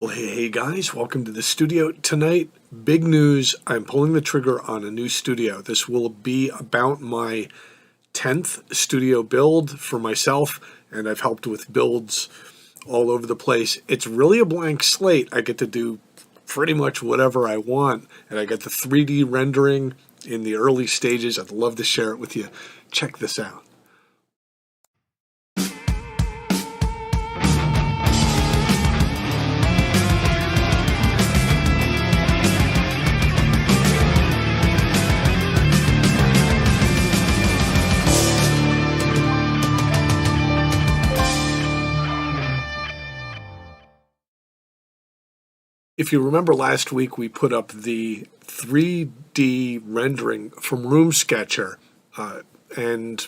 Well, hey guys, welcome to the studio tonight. Big news, I'm pulling the trigger on a new studio. This will be about my 10th studio build for myself, and I've helped with builds all over the place. It's really a blank slate. I get to do pretty much whatever I want, and I get the 3D rendering in the early stages. I'd love to share it with you. Check this out. If you remember last week, we put up the 3D rendering from Roomsketcher, and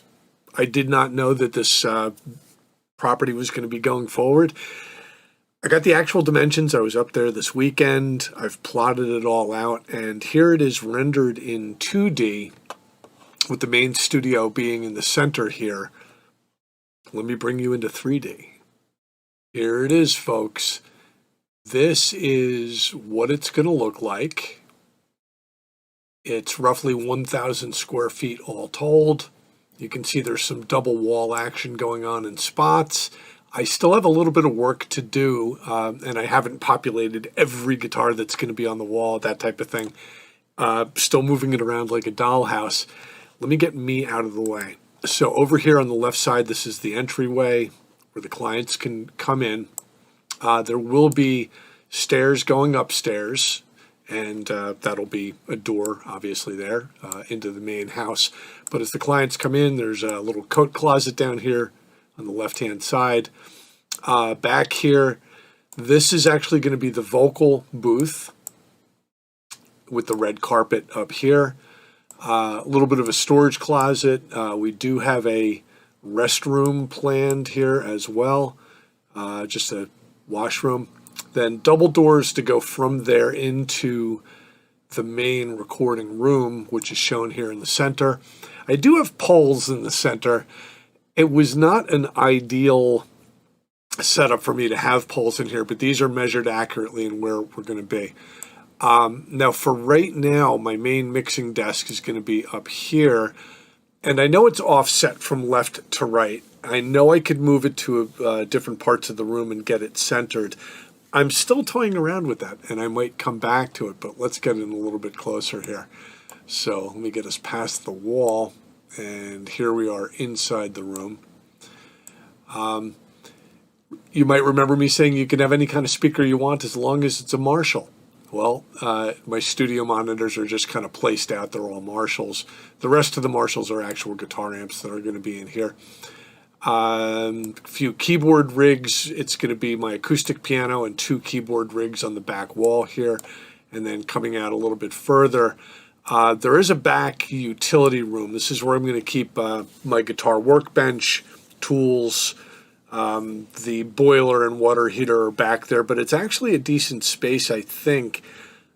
I did not know that this property was going to be going forward. I got the actual dimensions. I was up there this weekend. I've plotted it all out, and here it is rendered in 2D with the main studio being in the center here. Let me bring you into 3D. Here it is, folks. This is what it's going to look like. It's roughly 1,000 square feet all told. You can see there's some double wall action going on in spots. I still have a little bit of work to do, and I haven't populated every guitar that's going to be on the wall, that type of thing. Still moving it around like a dollhouse. Let me get me out of the way. So over here on the left side, this is the entryway where the clients can come in. There will be stairs going upstairs, and that'll be a door, obviously, there into the main house. But as the clients come in, there's a little coat closet down here on the left-hand side. Back here, this is actually going to be the vocal booth with the red carpet up here. A little bit of a storage closet. We do have a restroom planned here as well, just a washroom. Then double doors to go from there into the main recording room, which is shown here in the center. I do have poles in the center. It was not an ideal setup for me to have poles in here, but these are measured accurately in where we're going to be. Now, for right now, my main mixing desk is going to be up here, and I know it's offset from left to right. I know I could move it to different parts of the room and get it centered. I'm still toying around with that, and I might come back to it, but let's get in a little bit closer here. So let me get us past the wall, and here we are inside the room. You might remember me saying you can have any kind of speaker you want as long as it's a Marshall. Well, my studio monitors are just kind of placed out. They're all Marshalls. The rest of the Marshalls are actual guitar amps that are going to be in here. A few keyboard rigs. It's going to be my acoustic piano and 2 keyboard rigs on the back wall here. And then coming out a little bit further, there is a back utility room. This is where I'm going to keep my guitar workbench, tools. The boiler and water heater are back there, but it's actually a decent space, I think,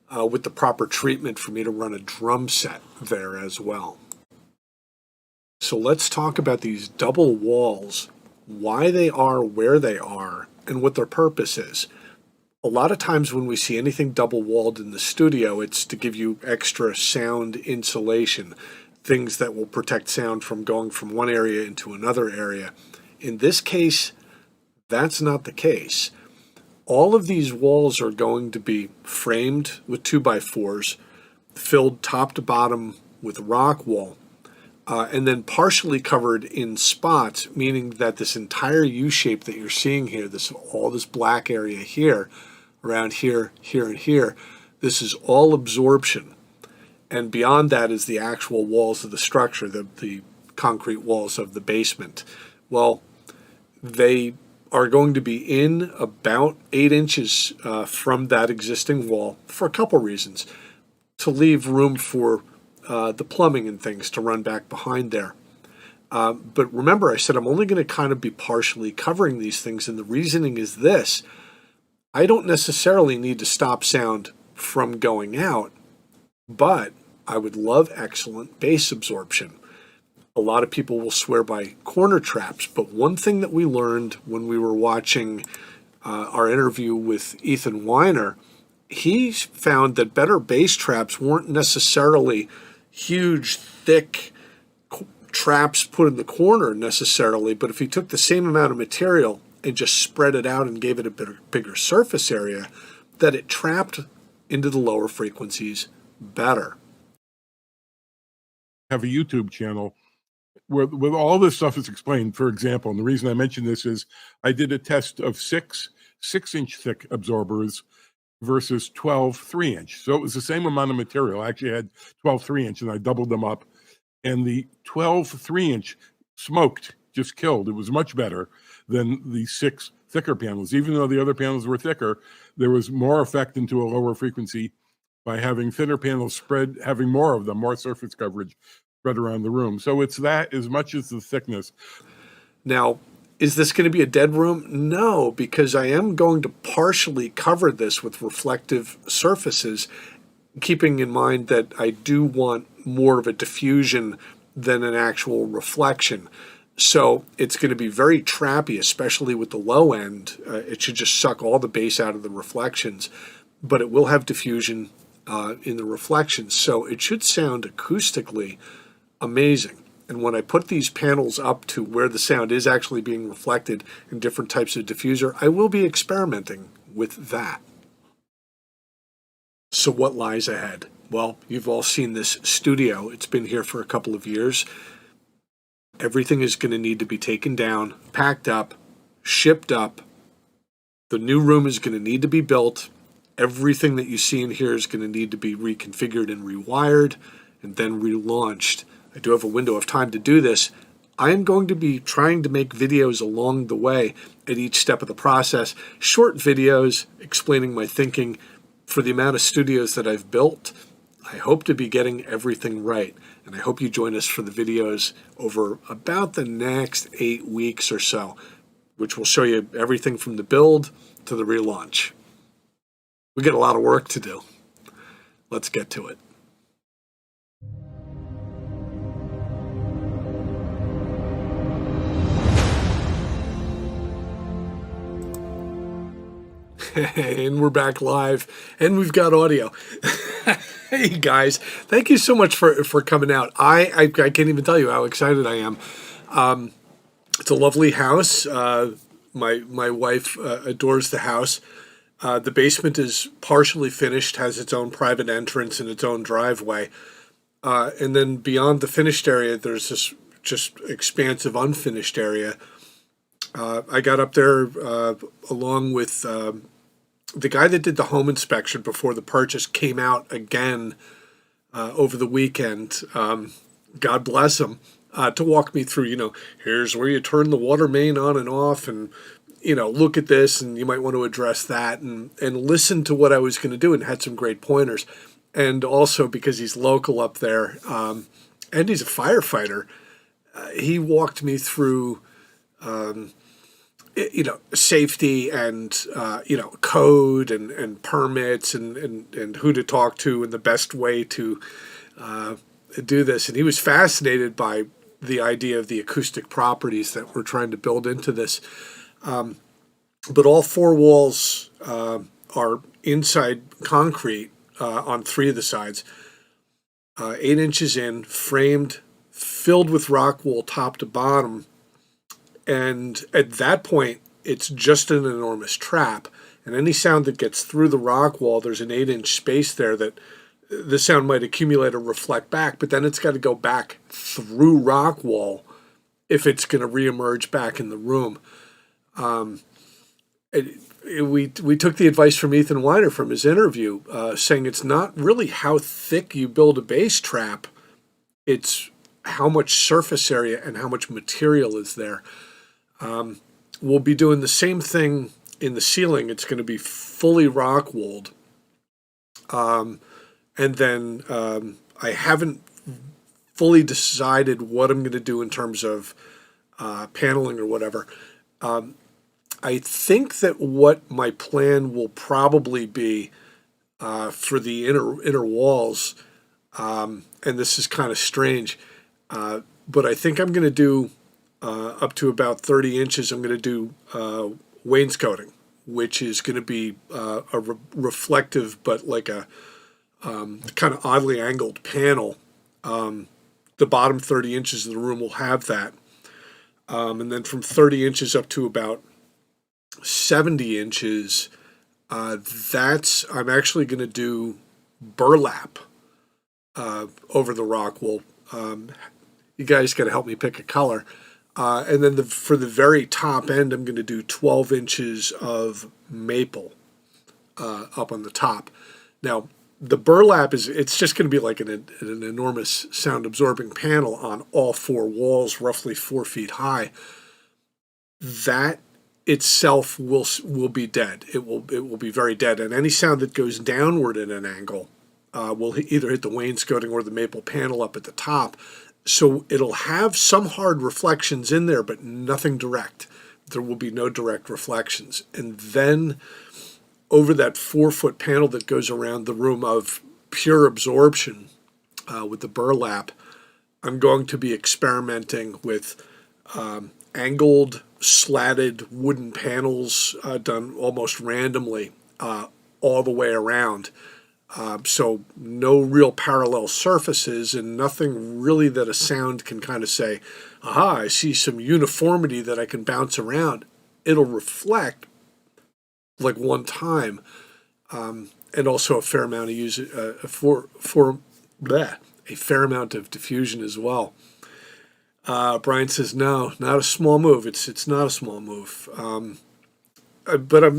with the proper treatment for me to run a drum set there as well. So let's talk about these double walls, why they are where they are, and what their purpose is. A lot of times when we see anything double walled in the studio, it's to give you extra sound insulation, things that will protect sound from going from one area into another area. In this case, that's not the case. All of these walls are going to be framed with 2x4s, filled top to bottom with rock wool, and then partially covered in spots, meaning that this entire U-shape that you're seeing here, all this black area here, around here, here, and here, this is all absorption. And beyond that is the actual walls of the structure, the concrete walls of the basement. Well, they are going to be in about 8 inches from that existing wall for a couple reasons. To leave room for the plumbing and things to run back behind there. But remember, I said I'm only going to kind of be partially covering these things, and the reasoning is this. I don't necessarily need to stop sound from going out, but I would love excellent bass absorption. A lot of people will swear by corner traps, but one thing that we learned when we were watching our interview with Ethan Weiner, he found that better bass traps weren't necessarily huge, thick traps put in the corner necessarily, but if he took the same amount of material and just spread it out and gave it a bigger surface area, that it trapped into the lower frequencies better. Have a YouTube channel where all this stuff is explained. For example, and the reason I mention this is I did a test of six 6-inch thick absorbers versus 12 3-inch. So it was the same amount of material. I actually had 12 3-inch and I doubled them up. And the 12 3-inch smoked, just killed. It was much better than the 6 thicker panels. Even though the other panels were thicker, there was more effect into a lower frequency by having thinner panels spread, having more of them, more surface coverage spread around the room. So it's that as much as the thickness. Now, is this going to be a dead room? No, because I am going to partially cover this with reflective surfaces, keeping in mind that I do want more of a diffusion than an actual reflection. So it's going to be very trappy, especially with the low end. It should just suck all the bass out of the reflections, but it will have diffusion in the reflections. So it should sound acoustically amazing. And when I put these panels up to where the sound is actually being reflected in different types of diffuser, I will be experimenting with that. So what lies ahead? Well, you've all seen this studio. It's been here for a couple of years. Everything is going to need to be taken down, packed up, shipped up. The new room is going to need to be built. Everything that you see in here is going to need to be reconfigured and rewired and then relaunched. I do have a window of time to do this. I am going to be trying to make videos along the way at each step of the process, short videos explaining my thinking. For the amount of studios that I've built, I hope to be getting everything right. And I hope you join us for the videos over about the next 8 weeks or so, which will show you everything from the build to the relaunch. We got a lot of work to do. Let's get to it. And we're back live, and we've got audio. Hey guys, thank you so much for coming out. I can't even tell you how excited I am. It's a lovely house. My wife adores the house. The basement is partially finished, has its own private entrance and its own driveway. And then beyond the finished area, there's this just expansive unfinished area. I got up there along with the guy that did the home inspection before the purchase came out again over the weekend. God bless him, to walk me through, here's where you turn the water main on and off, and, look at this, and you might want to address that, and listen to what I was going to do, and had some great pointers. And also because he's local up there, and he's a firefighter, he walked me through safety and, code and permits and who to talk to and the best way to do this. And he was fascinated by the idea of the acoustic properties that we're trying to build into this. But all 4 walls are inside concrete on 3 of the sides, 8 inches in, framed, filled with rock wool top to bottom. And at that point, it's just an enormous trap. And any sound that gets through the rock wall, there's an 8-inch space there that the sound might accumulate or reflect back, but then it's got to go back through rock wall if it's going to reemerge back in the room. We took the advice from Ethan Weiner from his interview, saying it's not really how thick you build a bass trap, it's how much surface area and how much material is there. We'll be doing the same thing in the ceiling. It's going to be fully rock wooled. And then I haven't fully decided what I'm going to do in terms of paneling or whatever. I think that what my plan will probably be for the inner walls, and this is kind of strange, but I think I'm going to do up to about 30 inches. I'm going to do wainscoting which is going to be reflective, but like a kind of oddly angled panel. The bottom 30 inches of the room will have that. And then from 30 inches up to about 70 inches, I'm actually going to do burlap over the rock. Well, you guys got to help me pick a color. And then for the very top end, I'm going to do 12 inches of maple up on the top. Now, the burlap it's just going to be like an enormous sound absorbing panel on all four walls, roughly 4 feet high. That itself will be dead. It will be very dead, and any sound that goes downward at an angle will either hit the wainscoting or the maple panel up at the top. So it'll have some hard reflections in there, but nothing direct. There will be no direct reflections. And then over that 4-foot panel that goes around the room of pure absorption with the burlap, I'm going to be experimenting with angled, slatted wooden panels done almost randomly all the way around. So no real parallel surfaces and nothing really that a sound can kind of say, aha, I see some uniformity that I can bounce around. It'll reflect like one time, and also a fair amount of a fair amount of diffusion as well. Brian says, no, not a small move. It's not a small move. But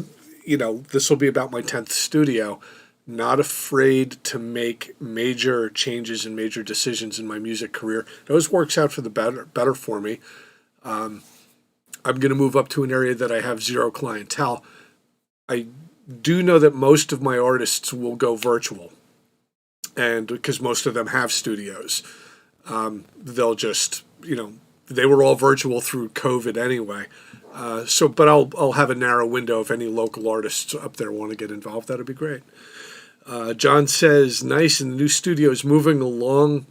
this will be about my 10th studio. Not afraid to make major changes and major decisions in my music career. It always works out for the better for me. I'm going to move up to an area that I have zero clientele. I do know that most of my artists will go virtual, and because most of them have studios, they'll just, they were all virtual through COVID anyway. But I'll have a narrow window. If any local artists up there want to get involved, that'd be great. John says, nice, and the new studio is moving along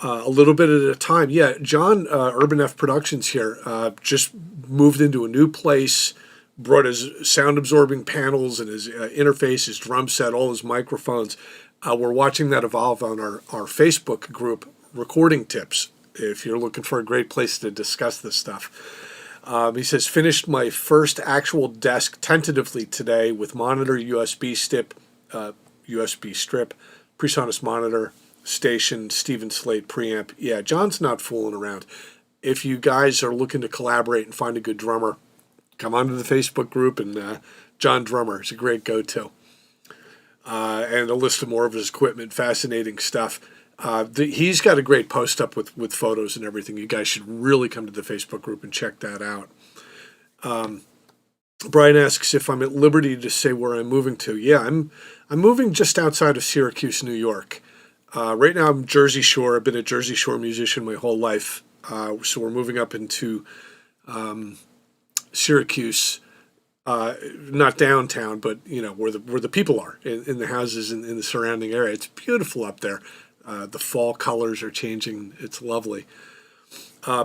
a little bit at a time. Yeah, John, Urban F Productions here, just moved into a new place, brought his sound-absorbing panels and his interface, his drum set, all his microphones. We're watching that evolve on our Facebook group, Recording Tips, if you're looking for a great place to discuss this stuff. He says, finished my first actual desk tentatively today with monitor, USB strip, PreSonus monitor, station, Steven Slate preamp. Yeah, John's not fooling around. If you guys are looking to collaborate and find a good drummer, come onto the Facebook group, and John Drummer is a great go-to. And a list of more of his equipment, fascinating stuff. He's got a great post up with photos and everything. You guys should really come to the Facebook group and check that out. Brian asks if I'm at liberty to say where I'm moving to. Yeah, I'm moving just outside of Syracuse, New York. Right now I'm Jersey Shore. I've been a Jersey Shore musician my whole life. So we're moving up into Syracuse, not downtown, but where the people are in the houses in the surrounding area. It's beautiful up there. The fall colors are changing. It's lovely.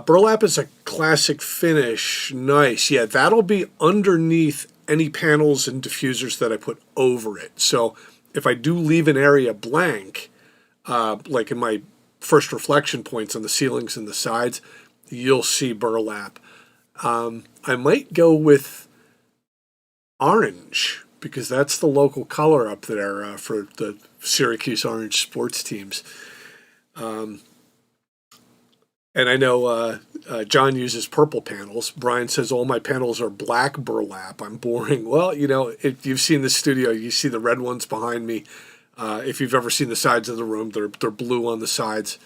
Burlap is a classic finish. Nice. Yeah, that'll be underneath any panels and diffusers that I put over it. So if I do leave an area blank, like in my first reflection points on the ceilings and the sides, you'll see burlap. I might go with orange because that's the local color up there for the Syracuse Orange sports teams. And I know John uses purple panels. Brian says all my panels are black burlap. I'm boring. Well, if you've seen the studio, you see the red ones behind me. If you've ever seen the sides of the room, they're blue on the sides.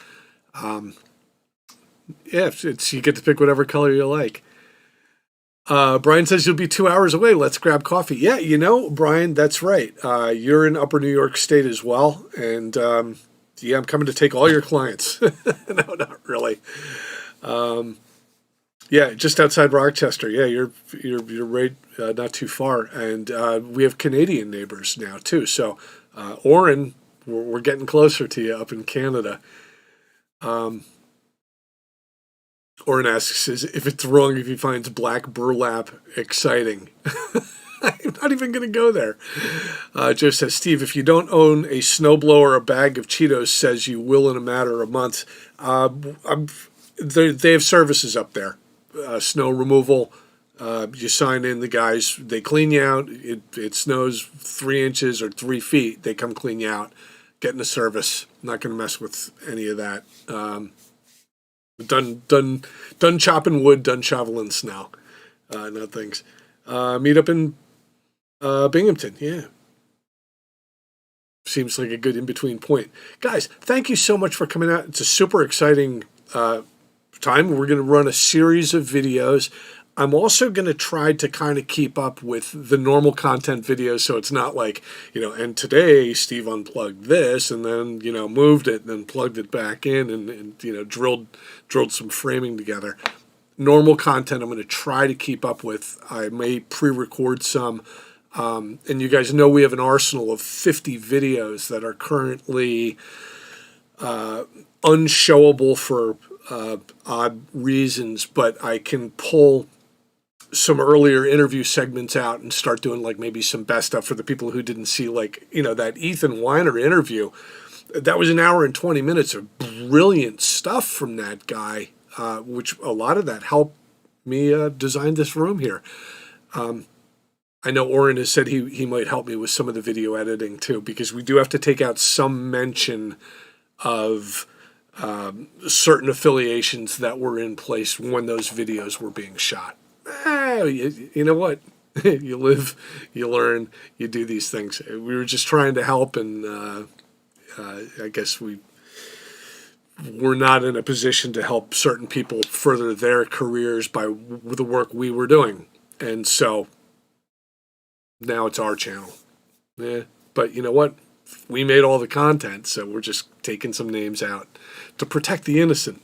Yeah, you get to pick whatever color you like. Brian says you'll be 2 hours away. Let's grab coffee. Yeah, Brian, that's right. You're in Upper New York State as well, and yeah, I'm coming to take all your clients. No, not really. Yeah, just outside Rochester. Yeah, you're right, not too far, and we have Canadian neighbors now too. So, Oren, we're getting closer to you up in Canada. Oren asks if it's wrong if he finds black burlap exciting. I'm not even going to go there. Joe says, Steve, if you don't own a snowblower, a bag of Cheetos says you will in a matter of months. They have services up there, snow removal. You sign in, the guys, they clean you out. It snows 3 inches or 3 feet. They come clean you out, get in the service. Not going to mess with any of that. Done chopping wood, done shoveling snow. Not things. Meet up in Binghamton. Yeah. Seems like a good in-between point. Guys, thank you so much for coming out. It's a super exciting time. We're going to run a series of videos. I'm also going to try to kind of keep up with the normal content videos, so it's not like, and today Steve unplugged this and then, moved it and then plugged it back in and drilled some framing together. Normal content I'm going to try to keep up with. I may pre-record some. And you guys know we have an arsenal of 50 videos that are currently unshowable for odd reasons, but I can pull some earlier interview segments out and start doing like maybe some best stuff for the people who didn't see, like, that Ethan Weiner interview. That was an hour and 20 minutes of brilliant stuff from that guy, which a lot of that helped me design this room here. I know Oren has said he might help me with some of the video editing too, because we do have to take out some mention of certain affiliations that were in place when those videos were being shot. You know what? You live, you learn, you do these things. We were just trying to help, and I guess we're not in a position to help certain people further their careers by the work we were doing. And so now it's our channel. Yeah. But you know what? We made all the content, so we're just taking some names out to protect the innocent.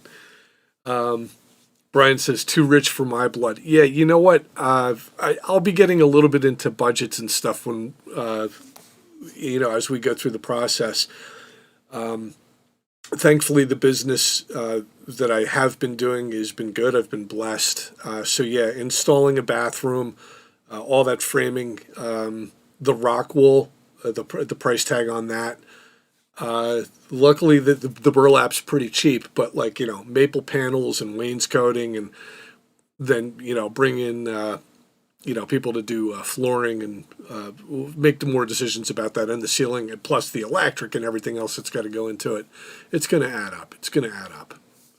Brian says, too rich for my blood. Yeah, you know what? I'll be getting a little bit into budgets and stuff when, as we go through the process. Thankfully, the business that I have been doing has been good. I've been blessed. So yeah, installing a bathroom, all that framing, the rock wool, the price tag on that. Luckily, the burlap's pretty cheap, but maple panels and wainscoting, and then bring in people to do flooring, and we'll make more decisions about that, and the ceiling, and plus the electric and everything else that's got to go into it. It's going to add up.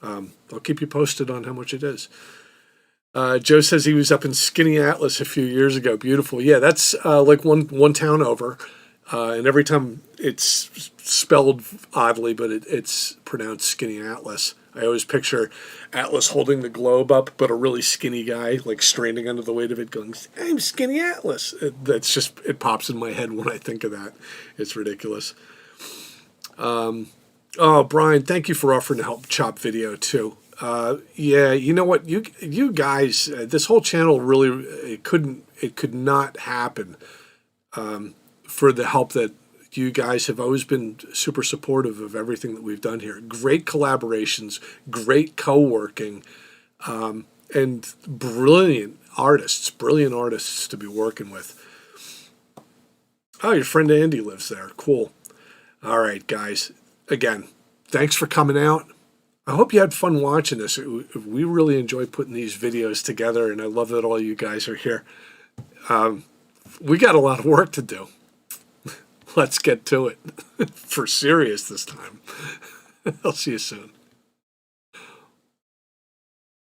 I'll keep you posted on how much it is. Joe says he was up in Skinny Atlas a few years ago. Beautiful. Yeah, that's like one town over. And every time it's spelled oddly, but it's pronounced Skinny Atlas. I always picture Atlas holding the globe up, but a really skinny guy, like straining under the weight of it, going, I'm Skinny Atlas. It pops in my head when I think of that. It's ridiculous. Oh, Brian, thank you for offering to help chop video too. Yeah, you know what, you guys, this whole channel really, it could not happen for the help that you guys have always been super supportive of everything that we've done here. Great collaborations, great co-working, and brilliant artists to be working with. Oh, your friend Andy lives there. Cool. All right, guys. Again, thanks for coming out. I hope you had fun watching this. We really enjoy putting these videos together, and I love that all you guys are here. We got a lot of work to do. Let's get to it. For serious this time. I'll see you soon.